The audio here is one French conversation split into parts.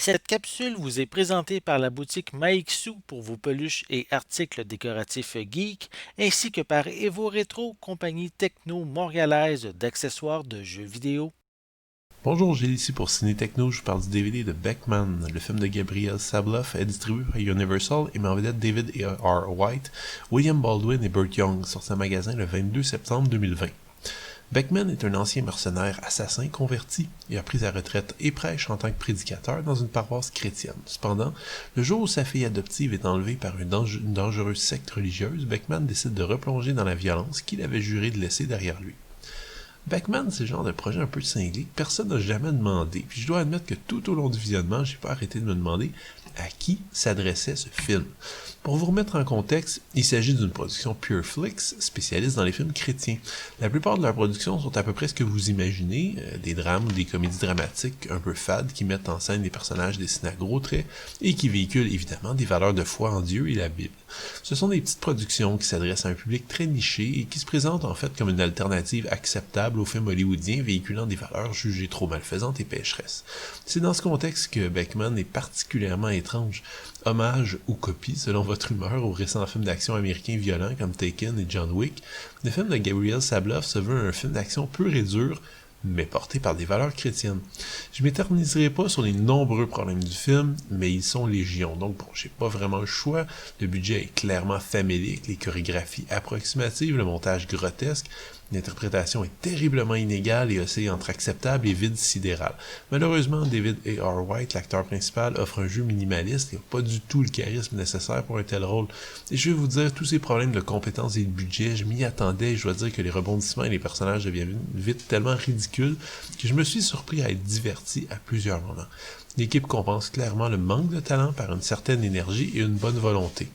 Cette capsule vous est présentée par la boutique Maixu pour vos peluches et articles décoratifs geek, ainsi que par Evo Retro, compagnie techno montréalaise d'accessoires de jeux vidéo. Bonjour, Gilles ici pour Ciné Techno. Je vous parle du DVD de Beckman. Le film de Gabriel Sabloff est distribué par Universal et met en vedette David R. White, William Baldwin et Burt Young, sorti en magasin le 22 septembre 2020. Beckman est un ancien mercenaire assassin converti et a pris sa retraite et prêche en tant que prédicateur dans une paroisse chrétienne. Cependant, le jour où sa fille adoptive est enlevée par une dangereuse secte religieuse, Beckman décide de replonger dans la violence qu'il avait juré de laisser derrière lui. Beckman, c'est le genre de projet un peu cinglé que personne n'a jamais demandé. Puis je dois admettre que tout au long du visionnement, j'ai pas arrêté de me demander à qui s'adressait ce film. Pour vous remettre en contexte, il s'agit d'une production Pureflix, spécialiste dans les films chrétiens. La plupart de leurs productions sont à peu près ce que vous imaginez, des drames ou des comédies dramatiques un peu fades qui mettent en scène des personnages dessinés à gros traits et qui véhiculent évidemment des valeurs de foi en Dieu et la Bible. Ce sont des petites productions qui s'adressent à un public très niché et qui se présentent en fait comme une alternative acceptable aux films hollywoodiens véhiculant des valeurs jugées trop malfaisantes et pécheresses. C'est dans ce contexte que Beckman est particulièrement étrange. Hommage ou copie, selon votre humeur, aux récents films d'action américains violents comme Taken et John Wick, le film de Gabriel Sabloff se veut un film d'action pur et dur, mais porté par des valeurs chrétiennes. Je m'éterniserai pas sur les nombreux problèmes du film, mais ils sont légion, donc bon, j'ai pas vraiment le choix. Le budget est clairement famélique, les chorégraphies approximatives, le montage grotesque, l'interprétation est terriblement inégale et oscille entre acceptable et vide sidéral. Malheureusement, David A.R. White, l'acteur principal, offre un jeu minimaliste et n'a pas du tout le charisme nécessaire pour un tel rôle. Et je vais vous dire, tous ces problèmes de compétences et de budget, je m'y attendais et je dois dire que les rebondissements et les personnages deviennent vite tellement ridicules que je me suis surpris à être diverti à plusieurs moments. L'équipe compense clairement le manque de talent par une certaine énergie et une bonne volonté,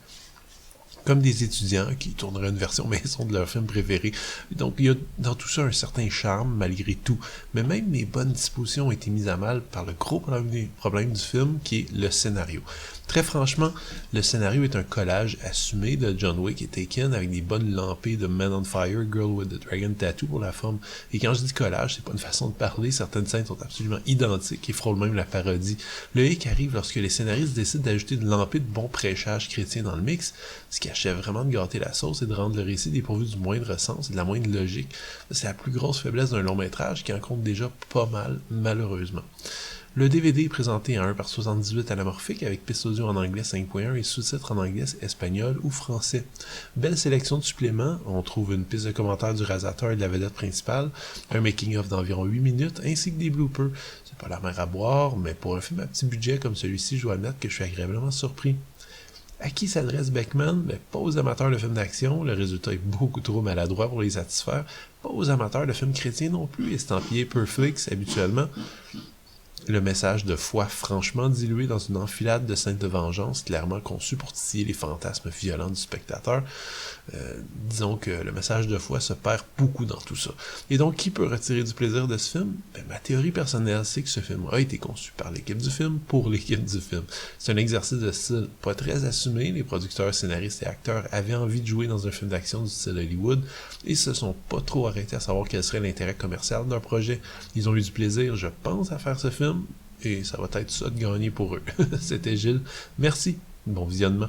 comme des étudiants qui tourneraient une version maison de leur film préféré. Donc il y a dans tout ça un certain charme malgré tout, mais même les bonnes dispositions ont été mises à mal par le gros problème du film qui est le scénario. Très franchement, le scénario est un collage assumé de John Wick et Taken avec des bonnes lampées de Man on Fire, Girl with the Dragon Tattoo pour la forme. Et quand je dis collage, c'est pas une façon de parler, certaines scènes sont absolument identiques et frôlent même la parodie. Le hic arrive lorsque les scénaristes décident d'ajouter une lampée de bon prêchage chrétien dans le mix, ce qui achève vraiment de gâter la sauce et de rendre le récit dépourvu du moindre sens et de la moindre logique. C'est la plus grosse faiblesse d'un long métrage qui en compte déjà pas mal, malheureusement. Le DVD est présenté à 1:78 anamorphique avec piste audio en anglais 5.1 et sous-titres en anglais, espagnol ou français. Belle sélection de suppléments, on trouve une piste de commentaires du réalisateur et de la vedette principale, un making-of d'environ 8 minutes ainsi que des bloopers. C'est pas la mer à boire, mais pour un film à petit budget comme celui-ci, je dois admettre que je suis agréablement surpris. À qui s'adresse Beckman? Pas aux amateurs de films d'action, le résultat est beaucoup trop maladroit pour les satisfaire, pas aux amateurs de films chrétiens non plus, estampillés Pureflix habituellement. Le message de foi franchement dilué dans une enfilade de scènes de vengeance clairement conçue pour titiller les fantasmes violents du spectateur. Disons que le message de foi se perd beaucoup dans tout ça. Et donc, qui peut retirer du plaisir de ce film? Ma théorie personnelle, c'est que ce film a été conçu par l'équipe du film pour l'équipe du film. C'est un exercice de style pas très assumé. Les producteurs, scénaristes et acteurs avaient envie de jouer dans un film d'action du style Hollywood et se sont pas trop arrêtés à savoir quel serait l'intérêt commercial d'un projet. Ils ont eu du plaisir, je pense, à faire ce film et ça va être ça de gagner pour eux. C'était Gilles. Merci. Bon visionnement.